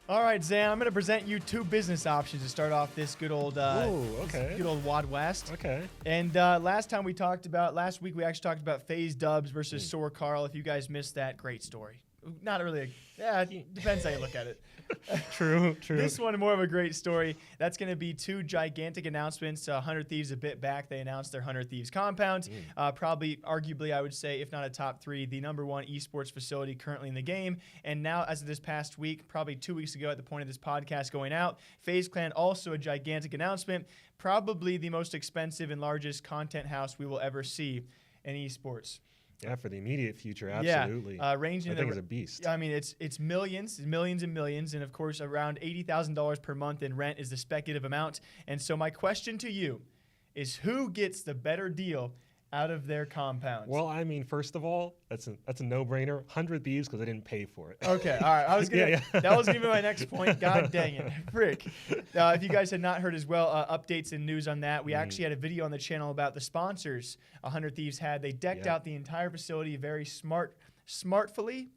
All right, Zan, I'm going to present you two business options to start off this good old, okay. good old Wad West. Okay. And last week we actually talked about FaZe Dubs versus Soar Carl. If you guys missed that, great story. Not really. It depends how you look at it. True. This one more of a great story. That's going to be two gigantic announcements. 100 Thieves a bit back. They announced their 100 Thieves compound. Probably, arguably, I would say, if not a top three, the #1 esports facility currently in the game. And now, as of this past week, probably 2 weeks ago at the point of this podcast going out, FaZe Clan also a gigantic announcement. Probably the most expensive and largest content house we will ever see in esports. Yeah, for the immediate future, absolutely. Yeah, ranging. I think it's a beast. I mean, it's millions and millions, and of course, around $80,000 per month in rent is the speculative amount. And so, my question to you is, who gets the better deal out of their compounds? Well, I mean, first of all, that's a no-brainer. 100 Thieves because they didn't pay for it. Okay, all right. I was gonna. That was gonna be my next point. God dang it, frick! If you guys had not heard as well, updates and news on that. We actually had a video on the channel about the sponsors 100 Thieves had. They decked out the entire facility very smartfully.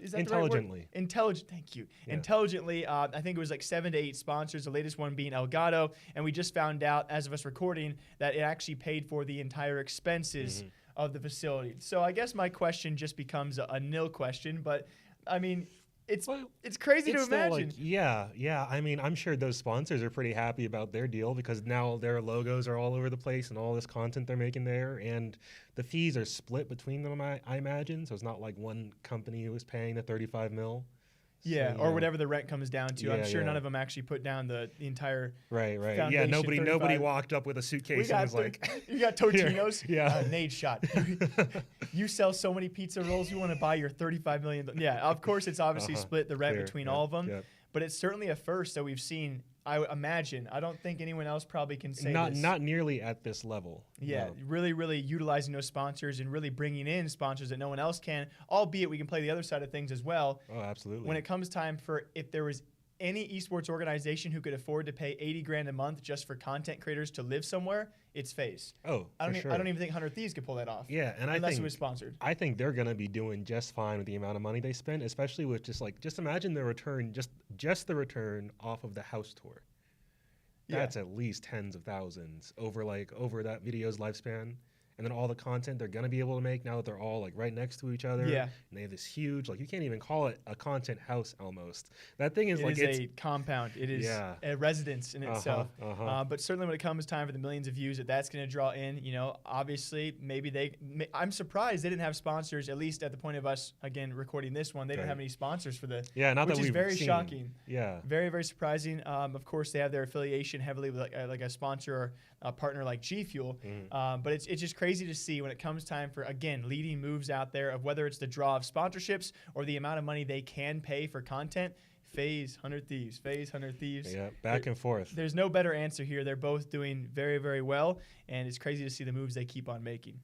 Is that intelligently? The right word? Thank you. Yeah. Intelligently. I think it was like 7 to 8 sponsors. The latest one being Elgato, and we just found out, as of us recording, that it actually paid for the entire expenses of the facility. So I guess my question just becomes a nil question, but I mean, it's crazy to imagine. Yeah. I mean, I'm sure those sponsors are pretty happy about their deal because now their logos are all over the place and all this content they're making there, and the fees are split between them, I imagine. So it's not like one company who is paying the 35 mil. Yeah, or whatever the rent comes down to. I'm sure none of them actually put down the entire right. Yeah, nobody walked up with a suitcase and was like, "You got Totino's? Yeah, Nade shot. You sell so many pizza rolls. You want to buy your 35 million? Yeah, of course it's obviously split the rent between all of them, but it's certainly a first that we've seen. I imagine. I don't think anyone else probably can say this. Not nearly at this level. Yeah, no. Really utilizing those sponsors and really bringing in sponsors that no one else can, albeit we can play the other side of things as well. Oh, absolutely. When it comes time for, if there was any esports organization who could afford to pay 80 grand a month just for content creators to live somewhere, it's FaZe. Oh, I don't even think 100 Thieves could pull that off. Yeah, and unless it was sponsored. I think they're going to be doing just fine with the amount of money they spend, especially with just imagine the return, just the return off of the house tour. That's at least tens of thousands over that video's lifespan. And then all the content they're going to be able to make now that they're all like right next to each other. Yeah. And they have this huge, you can't even call it a content house almost. That thing is it's a compound. It is a residence in itself. But certainly when it comes time for the millions of views that's going to draw in, obviously I'm surprised they didn't have sponsors, at least at the point of us, again, recording this one. They didn't have any sponsors for the, which is very shocking. Yeah. Very, very surprising. Of course, they have their affiliation heavily with like a sponsor or a partner like G Fuel. But it's just crazy to see when it comes time for, again, leading moves out there of whether it's the draw of sponsorships or the amount of money they can pay for content. FaZe, 100 Thieves. FaZe, 100 Thieves. Yeah, back and forth. There's no better answer here. They're both doing very, very well, and it's crazy to see the moves they keep on making.